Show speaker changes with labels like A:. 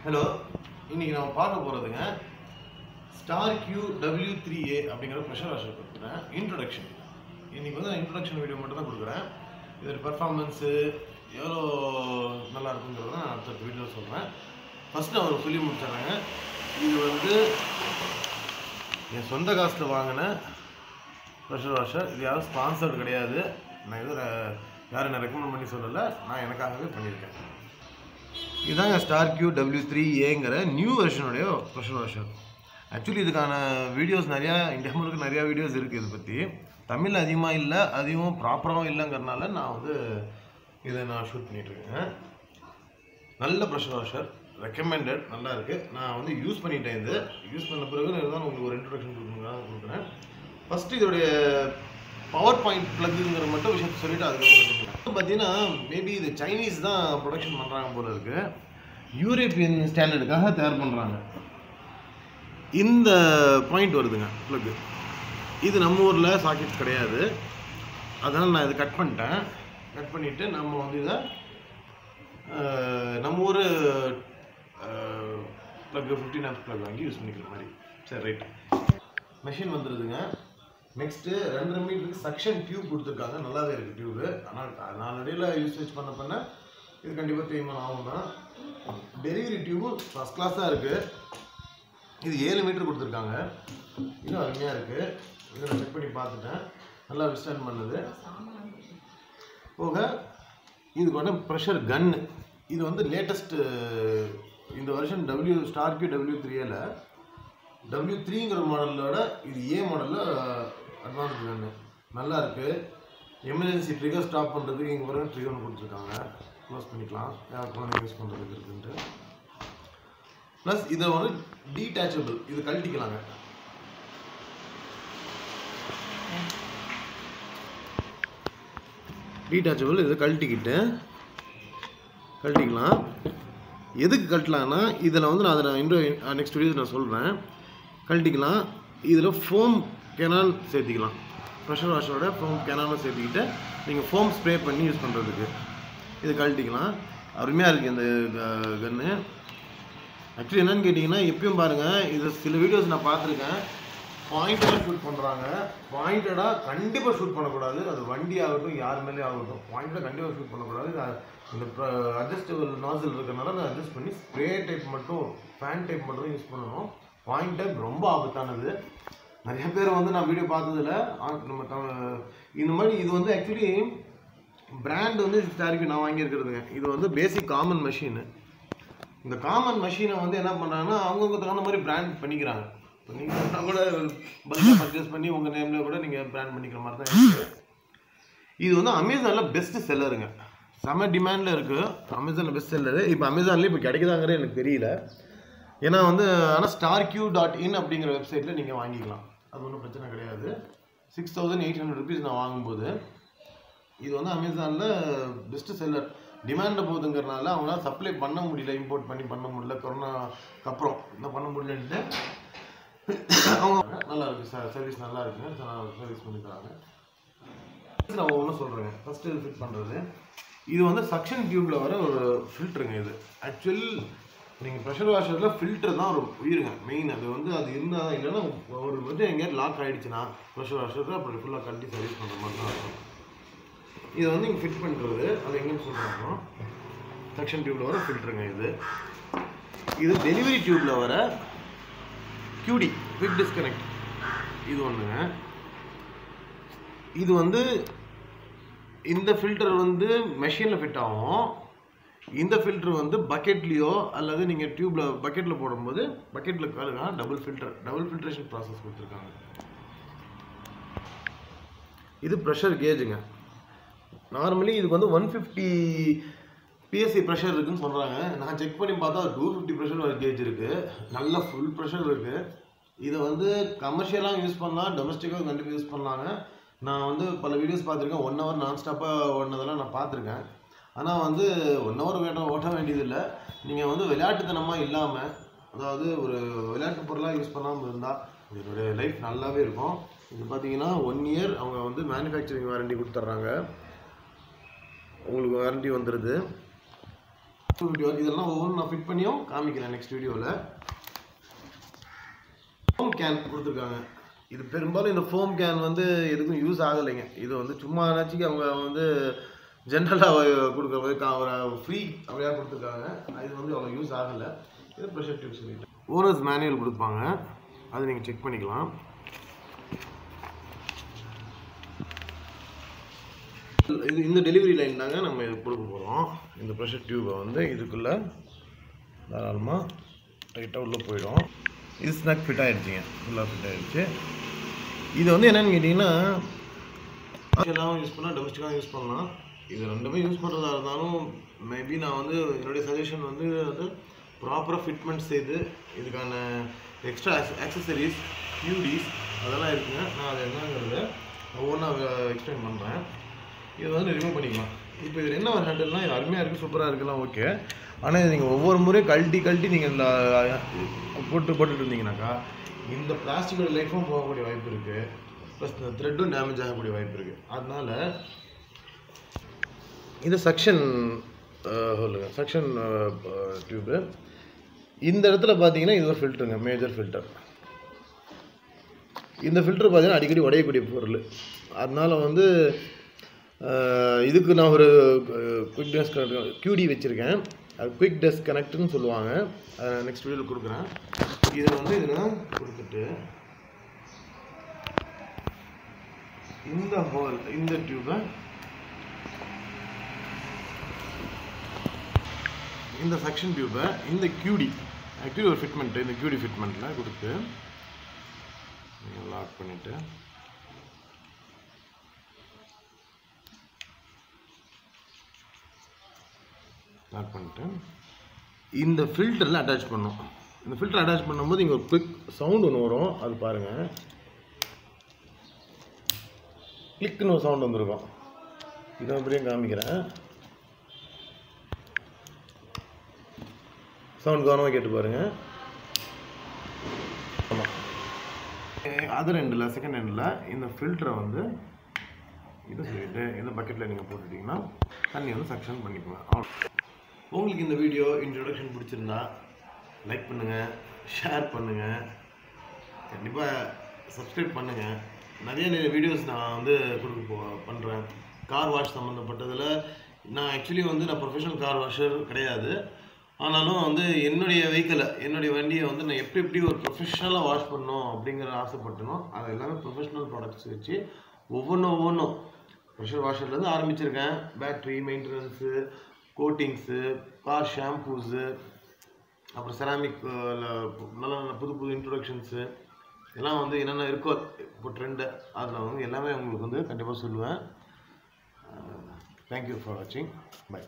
A: Hello, இன்னைக்கு நாம பார்க்க போறதுங்க Starq W3A அப்படிங்கற பிரஷர் வாஷர் பத்தின இன்ட்ரோடக்ஷன். இன்னைக்கு வந்து இன்ட்ரோடக்ஷன் வீடியோ மட்டும் தான் கொடுக்குறேன். இதோட பெர்ஃபார்மன்ஸ் எவ்வளோ நல்லா இருக்குங்கிறத நான் அடுத்த வீடியோல சொல்றேன். ஃபர்ஸ்ட் நான் ஒரு சொல்லி முடிச்சறேன். இது வந்து என் சொந்த காசுல வாங்கின பிரஷர் வாஷர். இது யாரும் ஸ்பான்சர்ட் கிடையாது. நான் இது யாரும் ரெக்கமெண்ட் பண்ணி சொல்லல. நான் எனக்காகவே பண்ணியிருக்கேன். இதுதாங்க Starq W3Aங்கிற நியூ வெர்ஷனுடைய ப்ரெஷர் வாஷர். ஆக்சுவலி இதுக்கான வீடியோஸ் நிறையா இந்தியா முழுக்க நிறையா வீடியோஸ் இருக்குது. இதை பற்றி தமிழ் அதிகமாக இல்லை, அதிகமாக ப்ராப்பராகவும் இல்லைங்கிறனால நான் வந்து இதை நான் ஷூட் பண்ணிகிட்ருக்கேன். நல்ல ப்ரெஷர் வாஷர், ரெக்கமெண்டட், நல்லா இருக்குது. நான் வந்து யூஸ் பண்ணிட்டேன். இது யூஸ் பண்ண பிறகு தான் உங்களுக்கு ஒரு இன்ட்ரோடக்ஷன் கொடுக்குறேன். ஃபஸ்ட்டு இதோடைய பவர் பாயிண்ட் ப்ளக்குங்கிற மட்டும் விஷயத்தை சொல்லிவிட்டு அதுக்கப்புறம் பார்த்தீங்கன்னா மேபி இது சைனீஸ் தான் ப்ரொடக்ஷன் பண்ணுறாங்க போல இருக்குது. யூரோப்பியன் ஸ்டாண்டர்டுக்காக தயார் பண்ணுறாங்க. இந்த பாயிண்ட் வருதுங்க ப்ளக்கு. இது நம்ம ஊரில் சாக்கெட் கிடையாது. அதனால் நான் இதை கட் பண்ணிட்டேன். கட் பண்ணிவிட்டு நம்ம வந்து இதை நம்ம ஊர் ப்ளக்கு 15 ஆம்ப்ஸ் ப்ளக் வாங்கி யூஸ் பண்ணிக்கிற மாதிரி. சரி, ரைட். மெஷின் வந்துடுதுங்க. நெக்ஸ்ட்டு 2.5 மீட்டருக்கு சக்ஷன் டியூப் கொடுத்துருக்காங்க. நல்லாவே இருக்குது டியூபு. ஆனால் நான் நடையில் யூசேஜ் பண்ண இது கண்டிப்பாக தேய்மானம் ஆகும் தான். டெலிவரி டியூபு ஃபஸ்ட் கிளாஸாக இருக்குது. இது 7 மீட்டர் கொடுத்துருக்காங்க. இன்னும் அருமையாக இருக்குது. இதை நான் செக் பண்ணி பார்த்துட்டேன். நல்லா விஸ்டாண்ட் பண்ணுது. போக இதுக்கு வந்து ப்ரெஷர் கன்னு. இது வந்து லேட்டஸ்ட்டு இந்த வருஷன் Starq W3Aல W3ங்கிற மாடலோட இது ஏ மாடலில் அட்வான்ஸ் கன்னு. நல்லா இருக்குது. எமர்ஜென்சி ட்ரிகர் ஸ்டாப் பண்ணுறதுக்கு இங்கே வர ட்ரிகர் ஒன்று கொடுத்துருக்காங்க. க்ளோஸ் பண்ணிக்கலாம், யாருக்கும் யூஸ் பண்ணுறதுக்கு இருக்குன்ட்டு. ப்ளஸ் இதை வந்து டீட்டாச்சபிள், இது கழட்டிக்கலாங்க. டீட்டாச்சபிள், இதை கழட்டிக்கலாம். எதுக்கு கழட்டலான்னா இதில் வந்து நான் அதை நெக்ஸ்ட் வீடியோ நான் சொல்கிறேன். கழட்டிக்கலாம். இதில் ஃபோம் கேனால் சேர்த்திக்கலாம். ப்ரெஷர் வாஷரோட ஃபோம் கேனாலும் சேர்த்திக்கிட்டு நீங்கள் ஃபோம் ஸ்ப்ரே பண்ணி யூஸ் பண்ணுறதுக்கு இது கழட்டிக்கலாம். அருமையாக இருக்குது இந்த கன்று. ஆக்சுவலி என்னென்னு கேட்டிங்கன்னா எப்பயும் பாருங்கள், இது சில வீடியோஸ் நான் பார்த்துருக்கேன். பாயிண்டடாக ஷூட் பண்ணுறாங்க. பாயிண்டடாக கண்டிப்பாக ஷூட் பண்ணக்கூடாது. அது வண்டி ஆகட்டும், யார் மேலே ஆகட்டும், பாயிண்டடாக கண்டிப்பாக ஷூட் பண்ணக்கூடாது. இந்த அட்ஜஸ்டபிள் நாசில் இருக்கிறனால அதை அட்ஜஸ்ட் பண்ணி ஸ்ப்ரே டைப் மட்டும், ஃபேன் டைப் மட்டும் யூஸ் பண்ணணும். பாயிண்ட் டைப் ரொம்ப ஆபத்தானது. நிறைய பேர் வந்து நான் வீடியோ பார்த்ததில்ல. நம்ம இந்த மாதிரி இது வந்து ஆக்சுவலி பிராண்ட் வந்து Starq நான் வாங்கியிருக்கிறதுங்க. இது வந்து பேசிக் காமன் மெஷின். இந்த காமன் மெஷினை வந்து என்ன பண்ணுறாங்கன்னா அவங்கவுங்க தகுந்த மாதிரி பிராண்ட் பண்ணிக்கிறாங்க. இப்போ நீங்கள் கூட பல்காக பர்ச்சேஸ் பண்ணி உங்கள் நேமில் கூட நீங்கள் பிராண்ட் பண்ணிக்கிற மாதிரி தான் இருக்குது. இது வந்து அமேசானில் பெஸ்ட்டு செல்லருங்க. செம்ம டிமாண்டில் இருக்குது. அமேசானில் பெஸ்ட் செல்லரு. இப்போ அமேசான்லேயே இப்போ கிடைக்குதாங்கிறது எனக்கு தெரியல. ஏன்னா வந்து ஆனால் starq.in அப்படிங்கிற வெப்சைட்டில் நீங்கள் வாங்கிக்கலாம். அது ஒன்றும் பிரச்சனை கிடையாது. 6,800 rupees நான் வாங்கும்போது இது வந்து அமேசானில் பெஸ்ட்டு செல்லர். டிமாண்டை போகுதுங்கிறனால அவங்களால சப்ளை பண்ண முடியல, இம்போர்ட் பண்ண முடியல. கொரோனாக்கு அப்புறம் இன்னும் பண்ண முடியலன்ட்டு அவங்க நல்லா இருக்குது, சர்வீஸ் நல்லா இருக்குங்க, சர்வீஸ் பண்ணிக்கிறாங்க. நான் ஒன்றும் சொல்கிறேங்க. ஃபஸ்ட்டு இது ஃபிட் பண்ணுறது. இது வந்து சக்ஷன் டியூப்பில் வர ஒரு ஃபில்ட்ருங்க. இது ஆக்சுவல் நீங்கள் ப்ரெஷர் வாஷரில் ஃபில்டர் தான் ஒரு உயிருங்க மெயின். அது வந்து அது இருந்தால் தான், இல்லைன்னா ஒரு வந்து எங்கேயாவது லாக் ஆகிடுச்சுன்னா ப்ரெஷர் வாஷரில் அப்படி ஃபுல்லாக கட்டி சர்வீஸ் பண்ணுற மாதிரி தான் இருக்கும். இதை வந்து இங்கே ஃபிட் பண்ணுறது அது எங்கேன்னு சொல்கிறாங்க. சக்ஷன் டியூப்பில் வர ஃபில்ட்ருங்க இது. இது டெலிவரி டியூப்பில் வர QD குவிக் டிஸ்கனெக்ட். இது ஒன்றுங்க. இது வந்து இந்த ஃபில்டர் வந்து மெஷினில் ஃபிட் ஆகும். இந்த ஃபில்டர் வந்து பக்கெட்லேயோ அல்லது நீங்கள் டியூப்பில் பக்கெட்டில் போடும்போது பக்கெட்டில் கழுகா டபுள் ஃபில்ட்ரேஷன் ப்ராசஸ் கொடுத்துருக்காங்க. இது ப்ரெஷர் கேஜுங்க. நார்மலி இதுக்கு வந்து 150 PSI ப்ரெஷர் இருக்குதுன்னு சொல்கிறாங்க. நான் செக் பண்ணி பார்த்தா 250 ப்ரெஷர் கேஜ் இருக்குது. நல்ல ஃபுல் ப்ரெஷர் இருக்குது. இதை வந்து கமர்ஷியலாக யூஸ் பண்ணலாம், டொமஸ்டிக்காக கண்டிப்பாக யூஸ் பண்ணலாங்க. நான் வந்து பல வீடியோஸ் பார்த்துருக்கேன். 1 hour நான்ஸ்டாப்பாக ஓடினதெல்லாம் நான் பார்த்துருக்கேன். ஆனால் வந்து 1 hour ஓட்ட வேண்டியதில்லை. நீங்கள் வந்து விளையாட்டுத்தனமாக இல்லாமல், அதாவது ஒரு விளையாட்டு பொருளாக யூஸ் பண்ணாமல் இருந்தால் இதனுடைய லைஃப் நல்லாவே இருக்கும். இது பார்த்தீங்கன்னா 1 year அவங்க வந்து மேனுஃபேக்சரிங் வாரண்டி கொடுத்துட்றாங்க. உங்களுக்கு வாரண்டி வந்துடுது. வீடியோ இதெல்லாம் ஒவ்வொன்றும் நான் ஃபிட் பண்ணியும் காமிக்கிறேன் நெக்ஸ்ட் வீடியோவில். ஃபோம் கேன் கொடுத்துருக்காங்க. இது பெரும்பாலும் இந்த ஃபோம் கேன் வந்து எதுக்கும் யூஸ் ஆகலைங்க. இது வந்து சும்மா ஆனாச்சுக்கு அவங்க வந்து ஜென்ரலாக கொடுக்குற ஒரு ஃப்ரீ அப்படியா கொடுத்துருக்காங்க. இது வந்து அவ்வளோ யூஸ் ஆகலை. இது ப்ரெஷர் டியூப் சொல்லிட்டு ஓனர்ஸ் மேனுவல் கொடுப்பாங்க, அது நீங்கள் செக் பண்ணிக்கலாம். இது இந்த டெலிவரி லைன் தாங்க நம்ம இது கொடுக்க போகிறோம். இந்த ப்ரெஷர் டியூபை வந்து இதுக்குள்ளே தாராளமாக டைட்டாக உள்ளே போயிடும். இது ஸ்னக் ஃபிட் ஆகிடுச்சிங்க, ஃபுல்லாக ஃபிட் ஆகிடுச்சு. இது வந்து என்னென்னு கேட்டிங்கன்னா கமர்ஷியலாகவும் யூஸ் பண்ணலாம், டொமஸ்டிக்காகவும் யூஸ் பண்ணலாம். இது ரெண்டுமே யூஸ் பண்ணுறதா இருந்தாலும் மேபி நான் வந்து என்னுடைய சஜஷன் வந்து அது ப்ராப்பராக ஃபிட்மெண்ட் செய்து இதுக்கான எக்ஸ்ட்ரா ஆக்சசரிஸ் க்யூடிஸ் அதெல்லாம் இருக்குங்க. நான் அது என்னங்கிறத ஒவ்வொன்றா எக்ஸ்பிளைன் பண்ணுறேன். இது வந்து ரிமூவ் பண்ணிக்கலாம். இப்போ இதில் என்ன ஒரு ஹேண்டில்னால் இது அருமையாக இருக்குது, சூப்பராக இருக்குலாம், ஓகே. ஆனால் இது நீங்கள் ஒவ்வொரு முறையும் கழட்டி நீங்கள் போட்டுட்டு இருந்தீங்கன்னாக்கா இந்த பிளாஸ்டிக்கோட லைஃப்பும் போகக்கூடிய வாய்ப்பு இருக்குது, ப்ளஸ் இந்த த்ரெட்டும் டேமேஜ் ஆகக்கூடிய வாய்ப்பு இருக்குது. அதனால் இது சக்ஷன் டியூபு. இந்த இடத்துல பார்த்தீங்கன்னா இது ஒரு ஃபில்டருங்க, மேஜர் ஃபில்டர். இந்த ஃபில்டர் பார்த்தீங்கன்னா அடிக்கடி உடையக்கூடிய பொருள். அதனால் வந்து இதுக்கு நான் ஒரு குயிக் டஸ்ட் கியூடி வச்சுருக்கேன். அது குயிக் டஸ்ட் கனெக்ட்னு சொல்லுவாங்க. அதை நெக்ஸ்ட் வீடியோவில் கொடுக்குறேன். இதை வந்து இதில் கொடுத்துட்டு இந்த ஹோல் இந்த டியூபை இந்த செக்ஷன் டியூபை இந்த கியூடி ஆக்சுவலி ஒரு ஃபிட்மெண்ட்டு இந்த கியூடி ஃபிட்மெண்ட்டில் கொடுத்து லாக் பண்ணிவிட்டு இந்த ஃபில்டரில் அட்டாச் பண்ணோம். இந்த ஃபில்டர் அட்டாச் பண்ணும்போது இங்கே ஒரு குயிக் சவுண்ட் ஒன்று வரும், அது பாருங்கள். கிளிக்குன்னு ஒரு சவுண்ட் வந்துருக்கும். இதை அப்படியே காமிக்கிறேன். சவுண்ட் கவனமாக கேட்டு பாருங்கள். ஆமாம், அதர் எண்டில் செகண்ட் எண்டில் இந்த ஃபில்டரை வந்து இதை சொல்லிவிட்டு இந்த பக்கெட்டில் நீங்கள் போட்டுட்டிங்கன்னா தண்ணி வந்து சக்ஷன் பண்ணிக்குவேன். உங்களுக்கு இந்த வீடியோ இன்ட்ரோடக்ஷன் பிடிச்சிருந்தா லைக் பண்ணுங்கள், ஷேர் பண்ணுங்கள், கண்டிப்பாக சப்ஸ்கிரைப் பண்ணுங்கள். நிறைய வீடியோஸ் நான் வந்து பண்ணுறேன் கார் வாஷ் சம்மந்தப்பட்டதில். நான் ஆக்சுவலி வந்து நான் ப்ரொஃபஷனல் கார் வாஷர் கிடையாது. ஆனாலும் வந்து என்னுடைய வெஹிக்கிளை என்னுடைய வண்டியை வந்து நான் எப்படி ஒரு ப்ரொஃபஷ்னலாக வாஷ் பண்ணணும் அப்படிங்கிற ஆசைப்பட்டனோ அது எல்லாமே ப்ரொஃபஷ்னல் ப்ராடக்ட்ஸ் வச்சு ஒவ்வொன்றும் ப்ரெஷர் வாஷர்லேருந்து ஆரம்பிச்சிருக்கேன். Battery maintenance, coatings, car shampoos, அப்புறம் செராமிக் நல்ல புது இன்ட்ரொடக்ஷன்ஸு எல்லாம் வந்து என்னென்ன இருக்கோ இப்போ ட்ரெண்டு அதில் வந்து எல்லாமே உங்களுக்கு வந்து கண்டிப்பாக சொல்லுவேன். தேங்க்யூ ஃபார் வாட்சிங். பை.